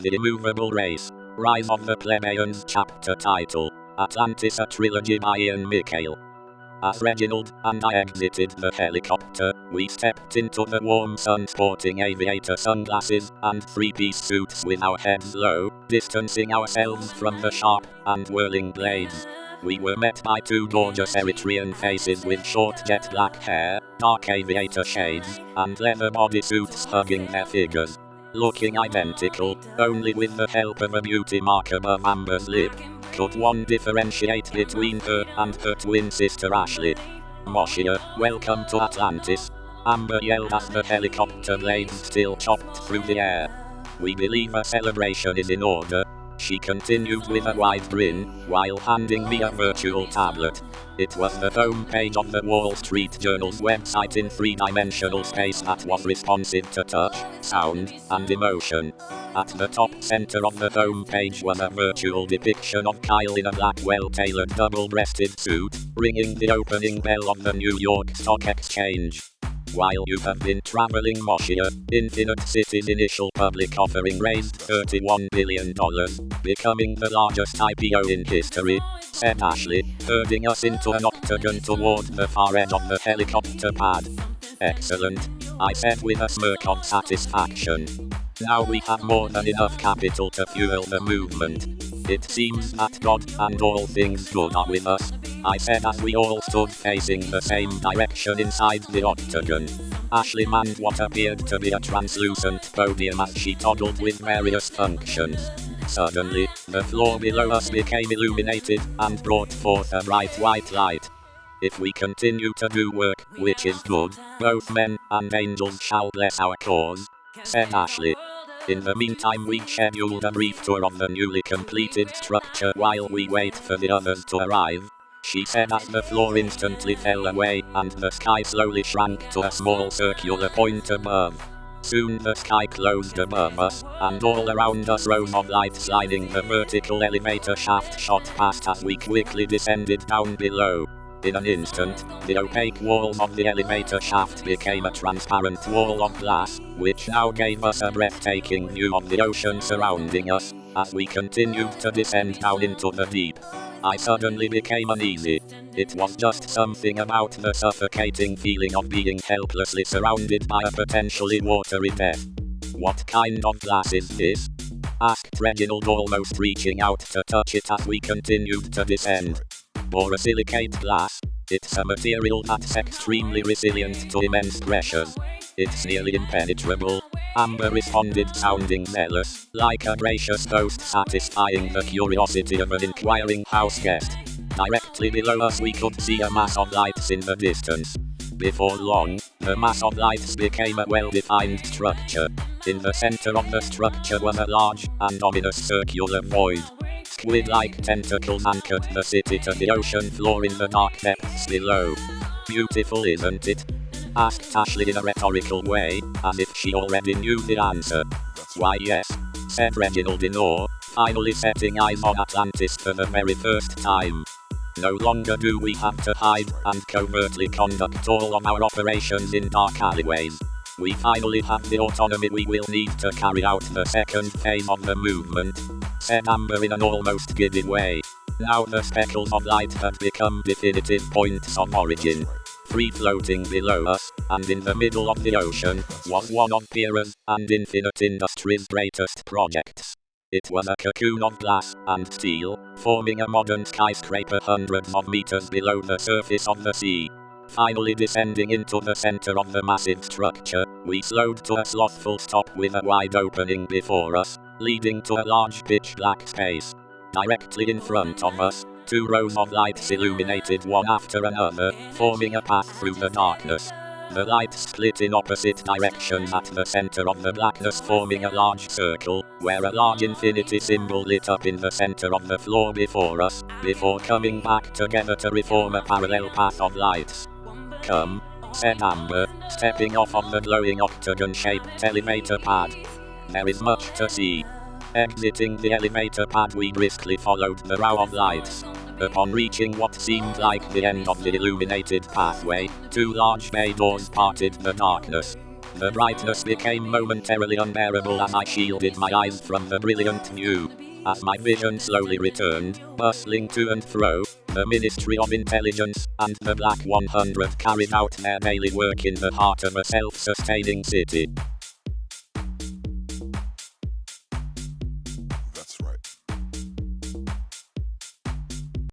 The Immovable Race. Rise of the Plebeians. Chapter title. Atlantis, a Trilogy by Mikale. As Reginald and I exited the helicopter, we stepped into the warm sun sporting aviator sunglasses and three-piece suits with our heads low, distancing ourselves from the sharp and whirling blades. We were met by two gorgeous Eritrean faces with short jet black hair, dark aviator shades, and leather bodysuits hugging their figures. Looking identical, only with the help of a beauty mark above Amber's lip, could one differentiate between her and her twin sister Ashley. "Moshia, welcome to Atlantis," Amber yelled as the helicopter blades still chopped through the air. "We believe a celebration is in order," she continued with a wide grin, while handing me a virtual tablet. It was the home page of the Wall Street Journal's website in three-dimensional space that was responsive to touch, sound, and emotion. At the top center of the home page was a virtual depiction of Kyle in a black well-tailored double-breasted suit, ringing the opening bell of the New York Stock Exchange. "While you have been traveling, Moshia, Infinite City's initial public offering raised $31 billion, becoming the largest IPO in history," said Ashley, herding us into an octagon toward the far edge of the helicopter pad. "Excellent," I said with a smirk of satisfaction. "Now we have more than enough capital to fuel the movement. It seems that God and all things good are with us," I said as we all stood facing the same direction inside the octagon. Ashley manned what appeared to be a translucent podium as she toggled with various functions. Suddenly, the floor below us became illuminated and brought forth a bright white light. "If we continue to do work, which is good, both men and angels shall bless our cause," said Ashley. "In the meantime, we scheduled a brief tour of the newly completed structure while we wait for the others to arrive," she said as the floor instantly fell away and the sky slowly shrank to a small circular point above. Soon the sky closed above us, and all around us rows of lights lining the vertical elevator shaft shot past as we quickly descended down below. In an instant, the opaque walls of the elevator shaft became a transparent wall of glass, which now gave us a breathtaking view of the ocean surrounding us. As we continued to descend down into the deep, I suddenly became uneasy. It was just something about the suffocating feeling of being helplessly surrounded by a potentially watery death. "What kind of glass is this?" asked Reginald, almost reaching out to touch it as we continued to descend. "Borosilicate glass. It's a material that's extremely resilient to immense pressures. It's nearly impenetrable," Amber responded, sounding zealous, like a gracious host satisfying the curiosity of an inquiring house guest. Directly below us we could see a mass of lights in the distance. Before long, the mass of lights became a well-defined structure. In the center of the structure was a large and ominous circular void. Squid-like tentacles anchored the city to the ocean floor in the dark depths below. "Beautiful, isn't it?" asked Ashley in a rhetorical way, as if she already knew the answer. "Why yes," said Reginald in awe, finally setting eyes on Atlantis for the very first time. "No longer do we have to hide and covertly conduct all of our operations in dark alleyways. We finally have the autonomy we will need to carry out the second phase of the movement," said Amber in an almost giddy way. Now the speckles of light had become definitive points of origin. Free-floating below us, and in the middle of the ocean, was one of Pira's and Infinite Industries' greatest projects. It was a cocoon of glass and steel, forming a modern skyscraper hundreds of meters below the surface of the sea. Finally descending into the center of the massive structure, we slowed to a slothful stop with a wide opening before us, leading to a large pitch-black space. Directly in front of us, two rows of lights illuminated one after another, forming a path through the darkness. The lights split in opposite directions at the center of the blackness, forming a large circle, where a large infinity symbol lit up in the center of the floor before us, before coming back together to reform a parallel path of lights. "Come," said Amber, stepping off of the glowing octagon-shaped elevator pad. "There is much to see." Exiting the elevator pad, we briskly followed the row of lights. Upon reaching what seemed like the end of the illuminated pathway, two large bay doors parted the darkness. The brightness became momentarily unbearable as I shielded my eyes from the brilliant view. As my vision slowly returned, bustling to and fro, the Ministry of Intelligence and the Black 100 carried out their daily work in the heart of a self-sustaining city.